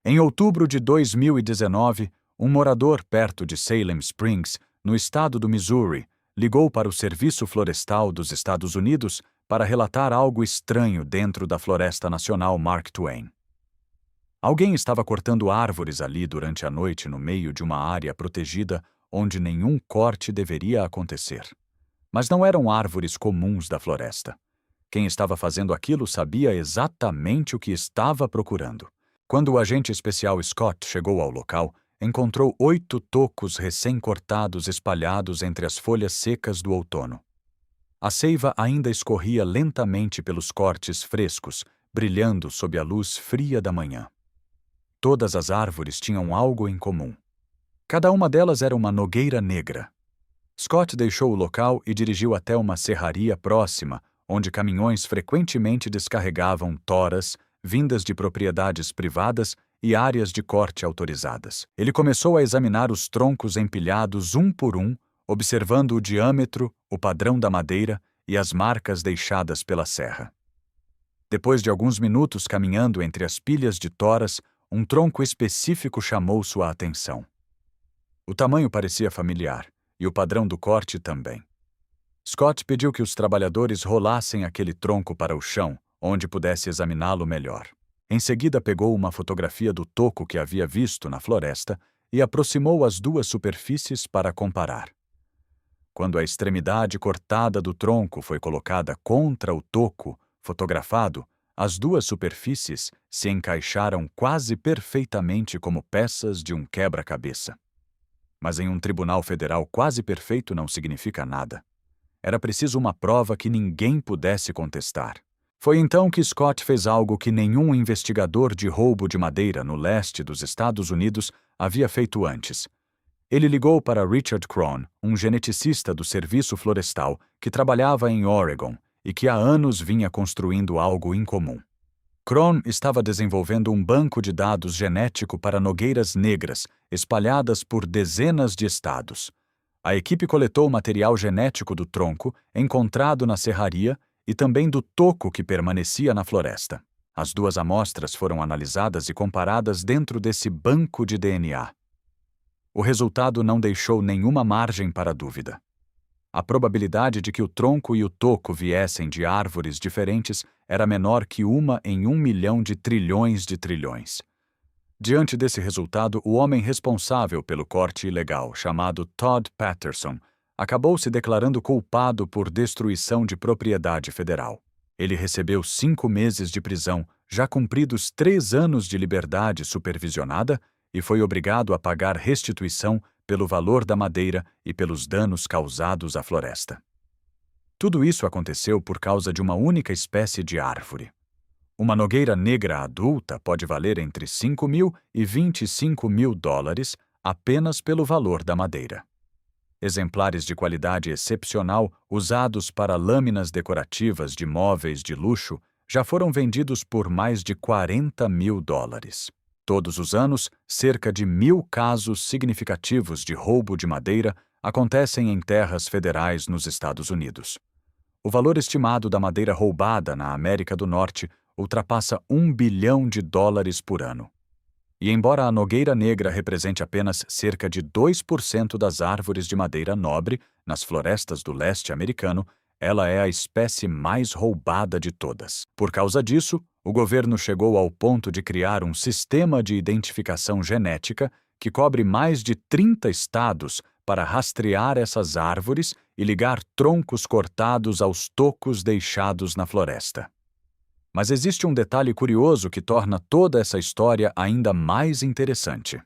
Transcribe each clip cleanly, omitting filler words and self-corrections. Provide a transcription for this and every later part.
Em outubro de 2019, um morador perto de Salem Springs, no estado do Missouri, ligou para o Serviço Florestal dos Estados Unidos para relatar algo estranho dentro da Floresta Nacional Mark Twain. Alguém estava cortando árvores ali durante a noite no meio de uma área protegida onde nenhum corte deveria acontecer. Mas não eram árvores comuns da floresta. Quem estava fazendo aquilo sabia exatamente o que estava procurando. Quando o agente especial Scott chegou ao local, encontrou 8 tocos recém-cortados espalhados entre as folhas secas do outono. A seiva ainda escorria lentamente pelos cortes frescos, brilhando sob a luz fria da manhã. Todas as árvores tinham algo em comum. Cada uma delas era uma nogueira negra. Scott deixou o local e dirigiu até uma serraria próxima, onde caminhões frequentemente descarregavam toras, vindas de propriedades privadas e áreas de corte autorizadas. Ele começou a examinar os troncos empilhados um por um, observando o diâmetro, o padrão da madeira e as marcas deixadas pela serra. Depois de alguns minutos caminhando entre as pilhas de toras, um tronco específico chamou sua atenção. O tamanho parecia familiar, e o padrão do corte também. Scott pediu que os trabalhadores rolassem aquele tronco para o chão, onde pudesse examiná-lo melhor. Em seguida pegou uma fotografia do toco que havia visto na floresta e aproximou as duas superfícies para comparar. Quando a extremidade cortada do tronco foi colocada contra o toco fotografado, as duas superfícies se encaixaram quase perfeitamente como peças de um quebra-cabeça. Mas em um tribunal federal quase perfeito não significa nada. Era preciso uma prova que ninguém pudesse contestar. Foi então que Scott fez algo que nenhum investigador de roubo de madeira no leste dos Estados Unidos havia feito antes. Ele ligou para Richard Cron, um geneticista do Serviço Florestal que trabalhava em Oregon e que há anos vinha construindo algo incomum. Cron estava desenvolvendo um banco de dados genético para nogueiras negras, espalhadas por dezenas de estados. A equipe coletou material genético do tronco, encontrado na serraria, e também do toco que permanecia na floresta. As duas amostras foram analisadas e comparadas dentro desse banco de DNA. O resultado não deixou nenhuma margem para dúvida. A probabilidade de que o tronco e o toco viessem de árvores diferentes era menor que 1 em 1 milhão de trilhões de trilhões. Diante desse resultado, o homem responsável pelo corte ilegal, chamado Todd Patterson, acabou se declarando culpado por destruição de propriedade federal. Ele recebeu 5 meses de prisão, já cumpridos 3 anos de liberdade supervisionada, e foi obrigado a pagar restituição pelo valor da madeira e pelos danos causados à floresta. Tudo isso aconteceu por causa de uma única espécie de árvore. Uma nogueira negra adulta pode valer entre $5.000 e $25.000 apenas pelo valor da madeira. Exemplares de qualidade excepcional, usados para lâminas decorativas de móveis de luxo, já foram vendidos por mais de $40.000. Todos os anos, cerca de 1.000 casos significativos de roubo de madeira acontecem em terras federais nos Estados Unidos. O valor estimado da madeira roubada na América do Norte ultrapassa $1 bilhão por ano. E embora a nogueira negra represente apenas cerca de 2% das árvores de madeira nobre nas florestas do leste americano, ela é a espécie mais roubada de todas. Por causa disso, o governo chegou ao ponto de criar um sistema de identificação genética que cobre mais de 30 estados para rastrear essas árvores e ligar troncos cortados aos tocos deixados na floresta. Mas existe um detalhe curioso que torna toda essa história ainda mais interessante.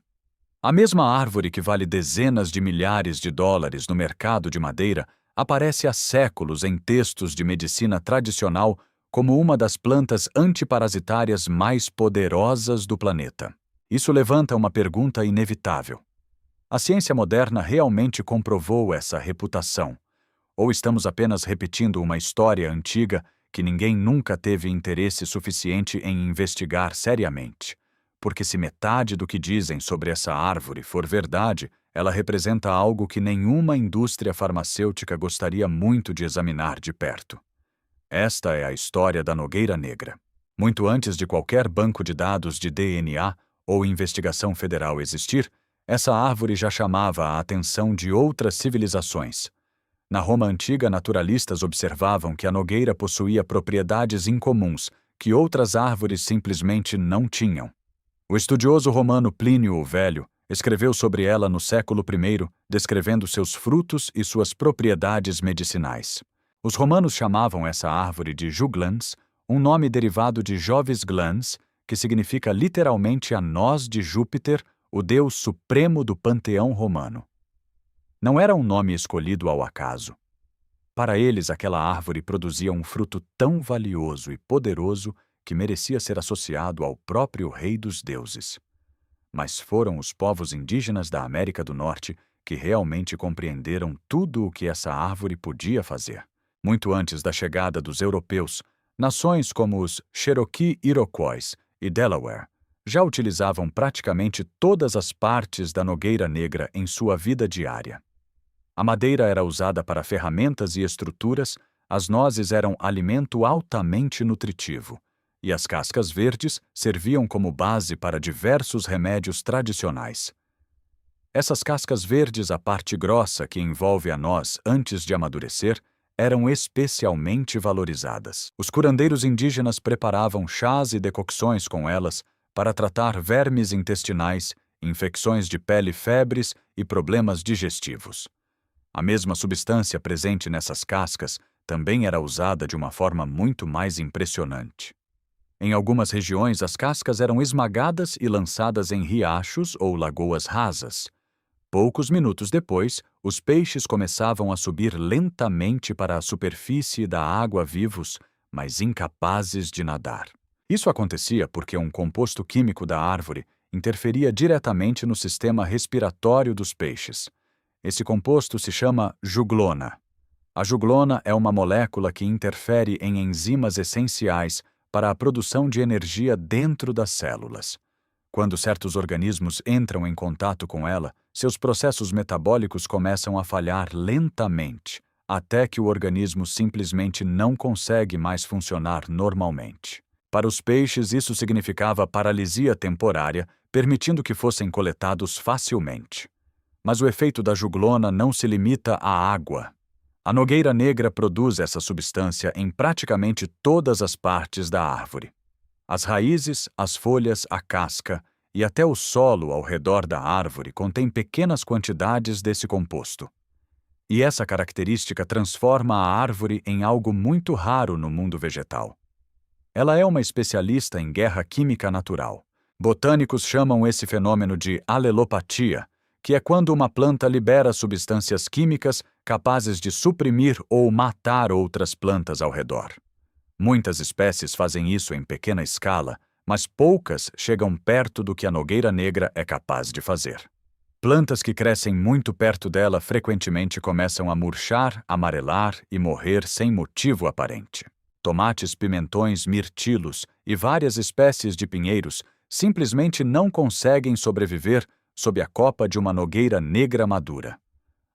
A mesma árvore que vale dezenas de milhares de dólares no mercado de madeira aparece há séculos em textos de medicina tradicional como uma das plantas antiparasitárias mais poderosas do planeta. Isso levanta uma pergunta inevitável. A ciência moderna realmente comprovou essa reputação? Ou estamos apenas repetindo uma história antiga que ninguém nunca teve interesse suficiente em investigar seriamente? Porque se metade do que dizem sobre essa árvore for verdade, ela representa algo que nenhuma indústria farmacêutica gostaria muito de examinar de perto. Esta é a história da nogueira negra. Muito antes de qualquer banco de dados de DNA, ou investigação federal existir, essa árvore já chamava a atenção de outras civilizações. Na Roma antiga, naturalistas observavam que a nogueira possuía propriedades incomuns que outras árvores simplesmente não tinham. O estudioso romano Plínio o Velho escreveu sobre ela no século I, descrevendo seus frutos e suas propriedades medicinais. Os romanos chamavam essa árvore de juglans, um nome derivado de Jovis glans, que significa literalmente a noz de Júpiter, o deus supremo do panteão romano. Não era um nome escolhido ao acaso. Para eles, aquela árvore produzia um fruto tão valioso e poderoso que merecia ser associado ao próprio rei dos deuses. Mas foram os povos indígenas da América do Norte que realmente compreenderam tudo o que essa árvore podia fazer. Muito antes da chegada dos europeus, nações como os Cherokee Iroquois e Delaware já utilizavam praticamente todas as partes da nogueira negra em sua vida diária. A madeira era usada para ferramentas e estruturas, as nozes eram alimento altamente nutritivo, e as cascas verdes serviam como base para diversos remédios tradicionais. Essas cascas verdes, a parte grossa que envolve a noz antes de amadurecer, eram especialmente valorizadas. Os curandeiros indígenas preparavam chás e decocções com elas para tratar vermes intestinais, infecções de pele, febres e problemas digestivos. A mesma substância presente nessas cascas também era usada de uma forma muito mais impressionante. Em algumas regiões, as cascas eram esmagadas e lançadas em riachos ou lagoas rasas. Poucos minutos depois, os peixes começavam a subir lentamente para a superfície da água vivos, mas incapazes de nadar. Isso acontecia porque um composto químico da árvore interferia diretamente no sistema respiratório dos peixes. Esse composto se chama juglona. A juglona é uma molécula que interfere em enzimas essenciais para a produção de energia dentro das células. Quando certos organismos entram em contato com ela, seus processos metabólicos começam a falhar lentamente, até que o organismo simplesmente não consegue mais funcionar normalmente. Para os peixes, isso significava paralisia temporária, permitindo que fossem coletados facilmente. Mas o efeito da juglona não se limita à água. A nogueira negra produz essa substância em praticamente todas as partes da árvore. As raízes, as folhas, a casca e até o solo ao redor da árvore contém pequenas quantidades desse composto. E essa característica transforma a árvore em algo muito raro no mundo vegetal. Ela é uma especialista em guerra química natural. Botânicos chamam esse fenômeno de alelopatia, que é quando uma planta libera substâncias químicas capazes de suprimir ou matar outras plantas ao redor. Muitas espécies fazem isso em pequena escala, mas poucas chegam perto do que a nogueira negra é capaz de fazer. Plantas que crescem muito perto dela frequentemente começam a murchar, amarelar e morrer sem motivo aparente. Tomates, pimentões, mirtilos e várias espécies de pinheiros simplesmente não conseguem sobreviver sob a copa de uma nogueira negra madura.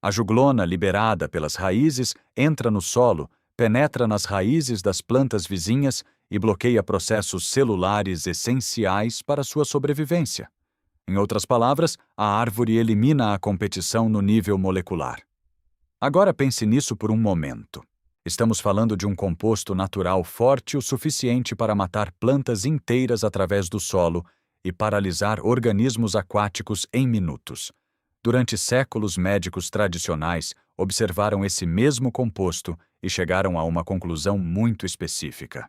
A juglona, liberada pelas raízes, entra no solo, penetra nas raízes das plantas vizinhas e bloqueia processos celulares essenciais para sua sobrevivência. Em outras palavras, a árvore elimina a competição no nível molecular. Agora pense nisso por um momento. Estamos falando de um composto natural forte o suficiente para matar plantas inteiras através do solo e paralisar organismos aquáticos em minutos. Durante séculos, médicos tradicionais observaram esse mesmo composto e chegaram a uma conclusão muito específica.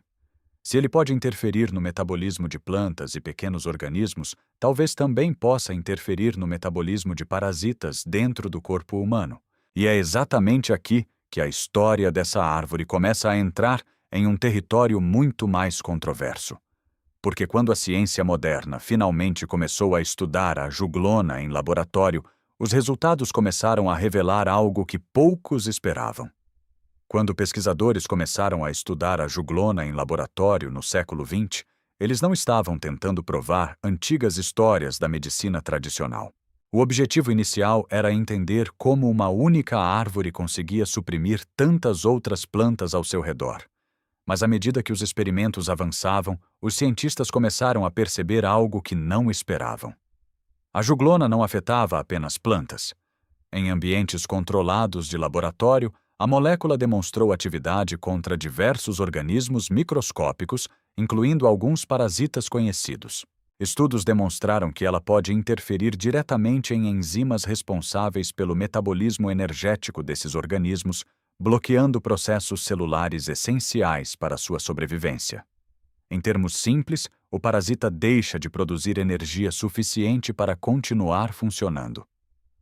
Se ele pode interferir no metabolismo de plantas e pequenos organismos, talvez também possa interferir no metabolismo de parasitas dentro do corpo humano. E é exatamente aqui que a história dessa árvore começa a entrar em um território muito mais controverso. Porque quando a ciência moderna finalmente começou a estudar a juglona em laboratório, os resultados começaram a revelar algo que poucos esperavam. Quando pesquisadores começaram a estudar a juglona em laboratório no século XX, eles não estavam tentando provar antigas histórias da medicina tradicional. O objetivo inicial era entender como uma única árvore conseguia suprimir tantas outras plantas ao seu redor. Mas à medida que os experimentos avançavam, os cientistas começaram a perceber algo que não esperavam. A juglona não afetava apenas plantas. Em ambientes controlados de laboratório, a molécula demonstrou atividade contra diversos organismos microscópicos, incluindo alguns parasitas conhecidos. Estudos demonstraram que ela pode interferir diretamente em enzimas responsáveis pelo metabolismo energético desses organismos, bloqueando processos celulares essenciais para sua sobrevivência. Em termos simples, o parasita deixa de produzir energia suficiente para continuar funcionando.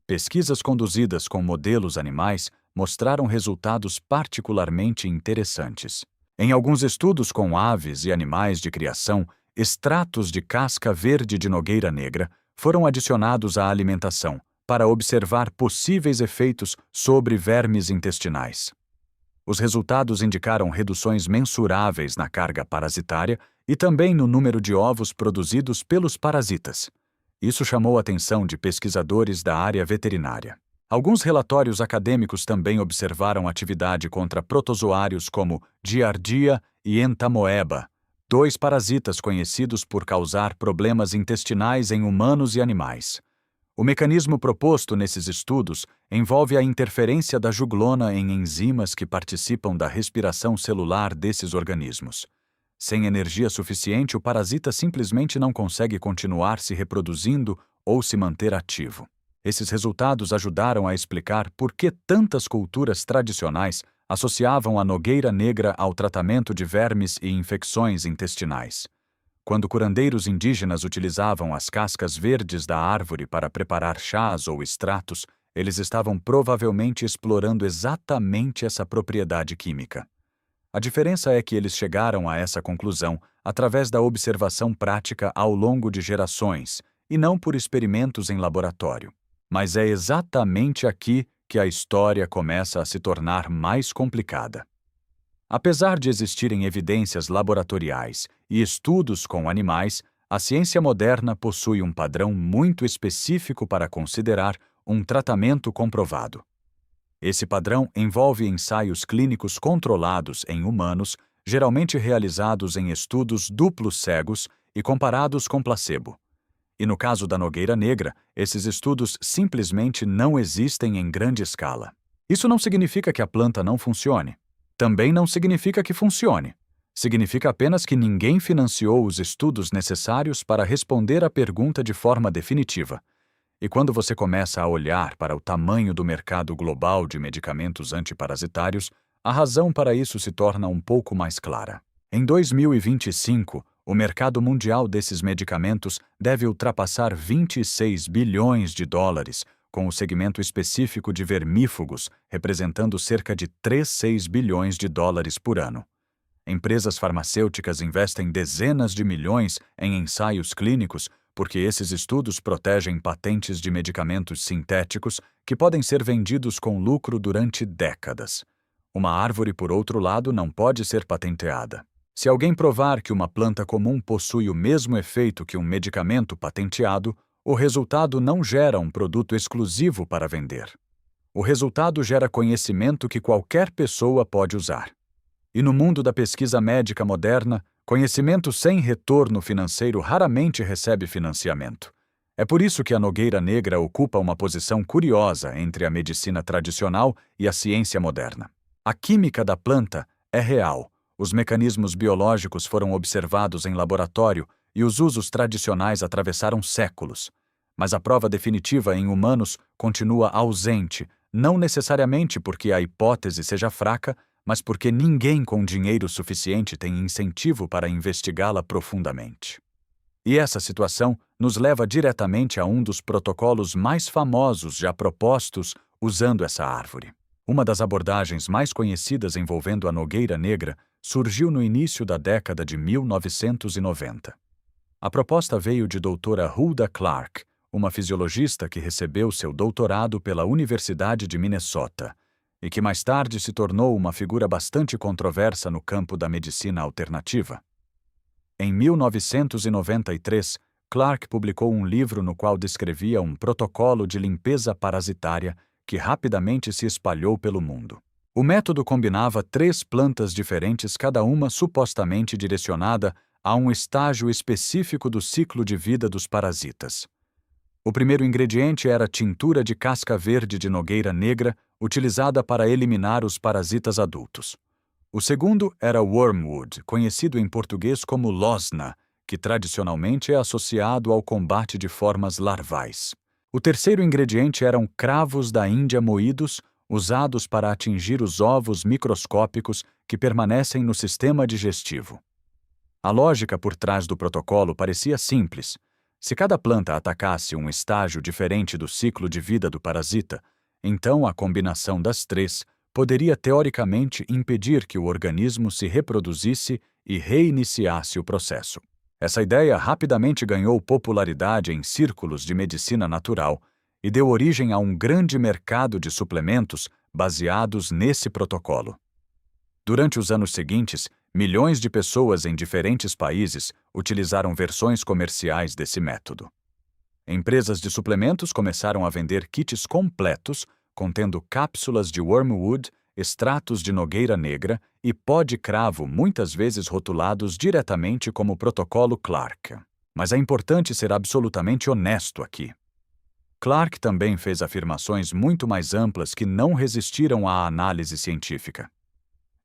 Pesquisas conduzidas com modelos animais mostraram resultados particularmente interessantes. Em alguns estudos com aves e animais de criação, extratos de casca verde de nogueira negra foram adicionados à alimentação para observar possíveis efeitos sobre vermes intestinais. Os resultados indicaram reduções mensuráveis na carga parasitária e também no número de ovos produzidos pelos parasitas. Isso chamou a atenção de pesquisadores da área veterinária. Alguns relatórios acadêmicos também observaram atividade contra protozoários como Giardia e Entamoeba, 2 parasitas conhecidos por causar problemas intestinais em humanos e animais. O mecanismo proposto nesses estudos envolve a interferência da juglona em enzimas que participam da respiração celular desses organismos. Sem energia suficiente, o parasita simplesmente não consegue continuar se reproduzindo ou se manter ativo. Esses resultados ajudaram a explicar por que tantas culturas tradicionais associavam a nogueira negra ao tratamento de vermes e infecções intestinais. Quando curandeiros indígenas utilizavam as cascas verdes da árvore para preparar chás ou extratos, eles estavam provavelmente explorando exatamente essa propriedade química. A diferença é que eles chegaram a essa conclusão através da observação prática ao longo de gerações, e não por experimentos em laboratório. Mas é exatamente aqui que a história começa a se tornar mais complicada. Apesar de existirem evidências laboratoriais e estudos com animais, a ciência moderna possui um padrão muito específico para considerar um tratamento comprovado. Esse padrão envolve ensaios clínicos controlados em humanos, geralmente realizados em estudos duplos cegos e comparados com placebo. E no caso da nogueira negra, esses estudos simplesmente não existem em grande escala. Isso não significa que a planta não funcione. Também não significa que funcione. Significa apenas que ninguém financiou os estudos necessários para responder à pergunta de forma definitiva. E quando você começa a olhar para o tamanho do mercado global de medicamentos antiparasitários, a razão para isso se torna um pouco mais clara. Em 2025, o mercado mundial desses medicamentos deve ultrapassar 26 bilhões de dólares, com o segmento específico de vermífugos representando cerca de 3,6 bilhões de dólares por ano. Empresas farmacêuticas investem dezenas de milhões em ensaios clínicos porque esses estudos protegem patentes de medicamentos sintéticos que podem ser vendidos com lucro durante décadas. Uma árvore, por outro lado, não pode ser patenteada. Se alguém provar que uma planta comum possui o mesmo efeito que um medicamento patenteado, o resultado não gera um produto exclusivo para vender. O resultado gera conhecimento que qualquer pessoa pode usar. E no mundo da pesquisa médica moderna, conhecimento sem retorno financeiro raramente recebe financiamento. É por isso que a nogueira negra ocupa uma posição curiosa entre a medicina tradicional e a ciência moderna. A química da planta é real, os mecanismos biológicos foram observados em laboratório e os usos tradicionais atravessaram séculos. Mas a prova definitiva em humanos continua ausente, não necessariamente porque a hipótese seja fraca, mas porque ninguém com dinheiro suficiente tem incentivo para investigá-la profundamente. E essa situação nos leva diretamente a um dos protocolos mais famosos já propostos usando essa árvore. Uma das abordagens mais conhecidas envolvendo a nogueira negra surgiu no início da década de 1990. A proposta veio de doutora Hulda Clark, uma fisiologista que recebeu seu doutorado pela Universidade de Minnesota, e que mais tarde se tornou uma figura bastante controversa no campo da medicina alternativa. Em 1993, Clark publicou um livro no qual descrevia um protocolo de limpeza parasitária que rapidamente se espalhou pelo mundo. O método combinava 3 plantas diferentes, cada uma supostamente direcionada há um estágio específico do ciclo de vida dos parasitas. O primeiro ingrediente era tintura de casca verde de nogueira negra, utilizada para eliminar os parasitas adultos. O segundo era wormwood, conhecido em português como losna, que tradicionalmente é associado ao combate de formas larvais. O terceiro ingrediente eram cravos da Índia moídos, usados para atingir os ovos microscópicos que permanecem no sistema digestivo. A lógica por trás do protocolo parecia simples. Se cada planta atacasse um estágio diferente do ciclo de vida do parasita, então a combinação das três poderia teoricamente impedir que o organismo se reproduzisse e reiniciasse o processo. Essa ideia rapidamente ganhou popularidade em círculos de medicina natural e deu origem a um grande mercado de suplementos baseados nesse protocolo. Durante os anos seguintes, milhões de pessoas em diferentes países utilizaram versões comerciais desse método. Empresas de suplementos começaram a vender kits completos contendo cápsulas de wormwood, extratos de nogueira negra e pó de cravo, muitas vezes rotulados diretamente como protocolo Clark. Mas é importante ser absolutamente honesto aqui. Clark também fez afirmações muito mais amplas que não resistiram à análise científica.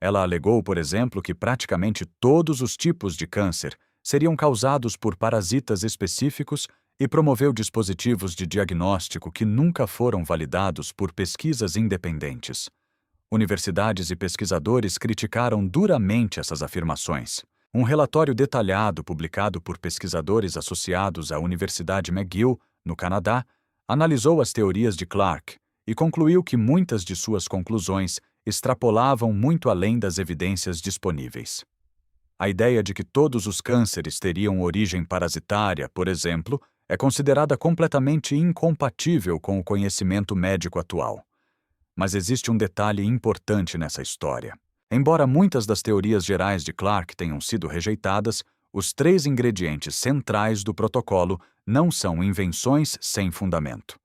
Ela alegou, por exemplo, que praticamente todos os tipos de câncer seriam causados por parasitas específicos e promoveu dispositivos de diagnóstico que nunca foram validados por pesquisas independentes. Universidades e pesquisadores criticaram duramente essas afirmações. Um relatório detalhado publicado por pesquisadores associados à Universidade McGill, no Canadá, analisou as teorias de Clark e concluiu que muitas de suas conclusões extrapolavam muito além das evidências disponíveis. A ideia de que todos os cânceres teriam origem parasitária, por exemplo, é considerada completamente incompatível com o conhecimento médico atual. Mas existe um detalhe importante nessa história. Embora muitas das teorias gerais de Clark tenham sido rejeitadas, os 3 ingredientes centrais do protocolo não são invenções sem fundamento.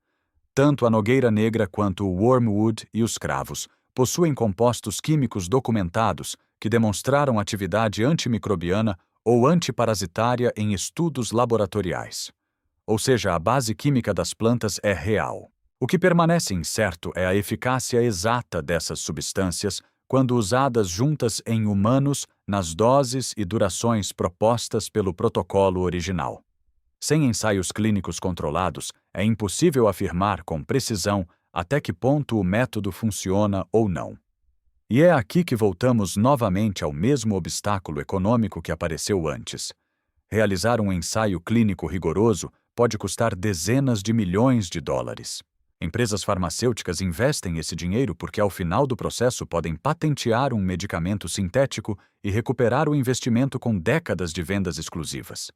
Tanto a nogueira negra quanto o wormwood e os cravos possuem compostos químicos documentados que demonstraram atividade antimicrobiana ou antiparasitária em estudos laboratoriais. Ou seja, a base química das plantas é real. O que permanece incerto é a eficácia exata dessas substâncias quando usadas juntas em humanos nas doses e durações propostas pelo protocolo original. Sem ensaios clínicos controlados, é impossível afirmar com precisão até que ponto o método funciona ou não. E é aqui que voltamos novamente ao mesmo obstáculo econômico que apareceu antes. Realizar um ensaio clínico rigoroso pode custar dezenas de milhões de dólares. Empresas farmacêuticas investem esse dinheiro porque, ao final do processo, podem patentear um medicamento sintético e recuperar o investimento com décadas de vendas exclusivas.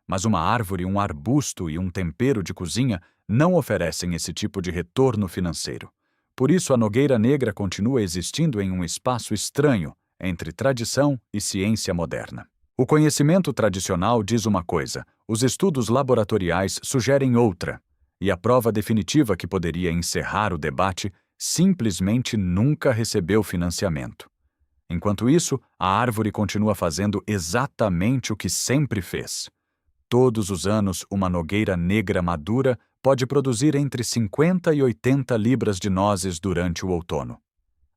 Mas uma árvore, um arbusto e um tempero de cozinha não oferecem esse tipo de retorno financeiro. Por isso, a nogueira negra continua existindo em um espaço estranho entre tradição e ciência moderna. O conhecimento tradicional diz uma coisa, os estudos laboratoriais sugerem outra, e a prova definitiva que poderia encerrar o debate simplesmente nunca recebeu financiamento. Enquanto isso, a árvore continua fazendo exatamente o que sempre fez. Todos os anos, uma nogueira negra madura pode produzir entre 50 e 80 libras de nozes durante o outono.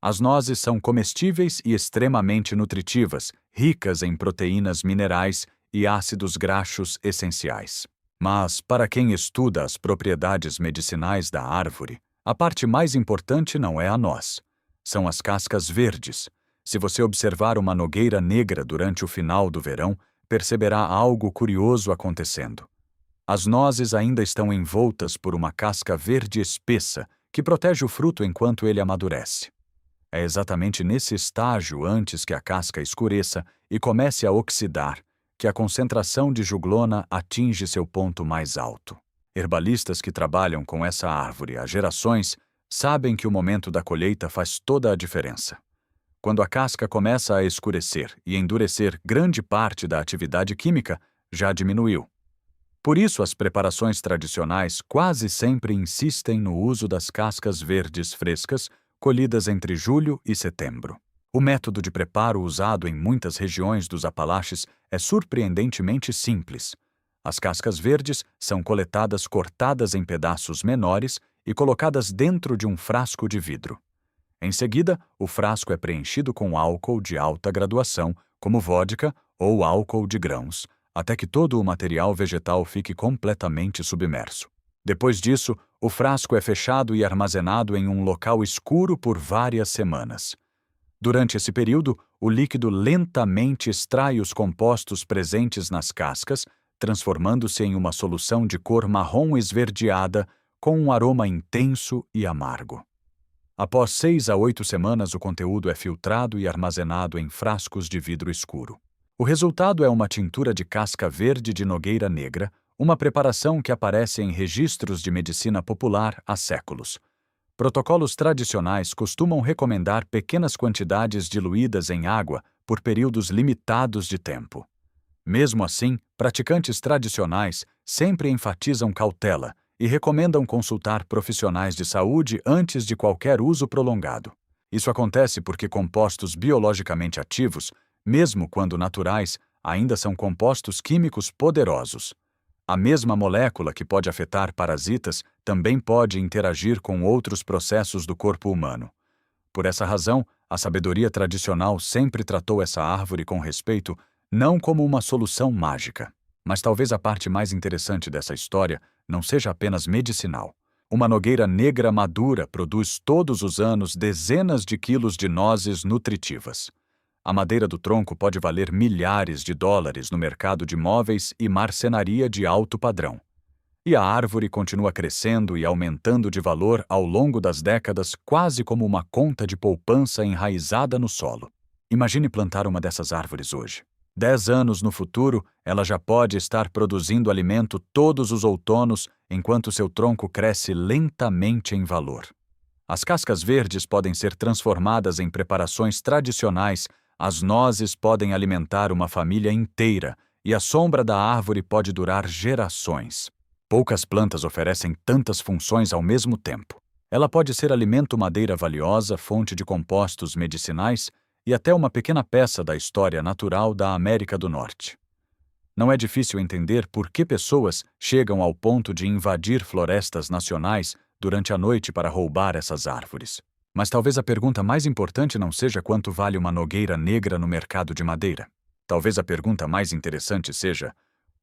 As nozes são comestíveis e extremamente nutritivas, ricas em proteínas minerais e ácidos graxos essenciais. Mas, para quem estuda as propriedades medicinais da árvore, a parte mais importante não é a noz. São as cascas verdes. Se você observar uma nogueira negra durante o final do verão, perceberá algo curioso acontecendo. As nozes ainda estão envoltas por uma casca verde espessa que protege o fruto enquanto ele amadurece. É exatamente nesse estágio, antes que a casca escureça e comece a oxidar, que a concentração de juglona atinge seu ponto mais alto. Herbalistas que trabalham com essa árvore há gerações sabem que o momento da colheita faz toda a diferença. Quando a casca começa a escurecer e endurecer, grande parte da atividade química já diminuiu. Por isso, as preparações tradicionais quase sempre insistem no uso das cascas verdes frescas, colhidas entre julho e setembro. O método de preparo usado em muitas regiões dos Apalaches é surpreendentemente simples. As cascas verdes são coletadas cortadas em pedaços menores e colocadas dentro de um frasco de vidro. Em seguida, o frasco é preenchido com álcool de alta graduação, como vodka ou álcool de grãos, até que todo o material vegetal fique completamente submerso. Depois disso, o frasco é fechado e armazenado em um local escuro por várias semanas. Durante esse período, o líquido lentamente extrai os compostos presentes nas cascas, transformando-se em uma solução de cor marrom esverdeada, com um aroma intenso e amargo. Após 6 a 8 semanas, o conteúdo é filtrado e armazenado em frascos de vidro escuro. O resultado é uma tintura de casca verde de nogueira negra, uma preparação que aparece em registros de medicina popular há séculos. Protocolos tradicionais costumam recomendar pequenas quantidades diluídas em água por períodos limitados de tempo. Mesmo assim, praticantes tradicionais sempre enfatizam cautela e recomendam consultar profissionais de saúde antes de qualquer uso prolongado. Isso acontece porque compostos biologicamente ativos, mesmo quando naturais, ainda são compostos químicos poderosos. A mesma molécula que pode afetar parasitas também pode interagir com outros processos do corpo humano. Por essa razão, a sabedoria tradicional sempre tratou essa árvore com respeito, não como uma solução mágica. Mas talvez a parte mais interessante dessa história não seja apenas medicinal. Uma nogueira negra madura produz todos os anos dezenas de quilos de nozes nutritivas. A madeira do tronco pode valer milhares de dólares no mercado de móveis e marcenaria de alto padrão. E a árvore continua crescendo e aumentando de valor ao longo das décadas, quase como uma conta de poupança enraizada no solo. Imagine plantar uma dessas árvores hoje. 10 anos no futuro, ela já pode estar produzindo alimento todos os outonos, enquanto seu tronco cresce lentamente em valor. As cascas verdes podem ser transformadas em preparações tradicionais, as nozes podem alimentar uma família inteira e a sombra da árvore pode durar gerações. Poucas plantas oferecem tantas funções ao mesmo tempo. Ela pode ser alimento, madeira valiosa, fonte de compostos medicinais e até uma pequena peça da história natural da América do Norte. Não é difícil entender por que pessoas chegam ao ponto de invadir florestas nacionais durante a noite para roubar essas árvores. Mas talvez a pergunta mais importante não seja quanto vale uma nogueira negra no mercado de madeira. Talvez a pergunta mais interessante seja: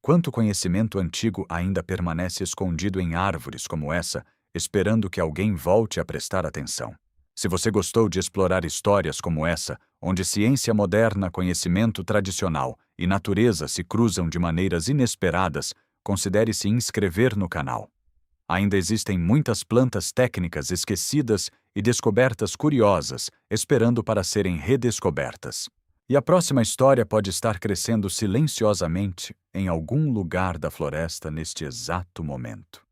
quanto conhecimento antigo ainda permanece escondido em árvores como essa, esperando que alguém volte a prestar atenção? Se você gostou de explorar histórias como essa, onde ciência moderna, conhecimento tradicional e natureza se cruzam de maneiras inesperadas, considere se inscrever no canal. Ainda existem muitas plantas técnicas esquecidas e descobertas curiosas, esperando para serem redescobertas. E a próxima história pode estar crescendo silenciosamente em algum lugar da floresta neste exato momento.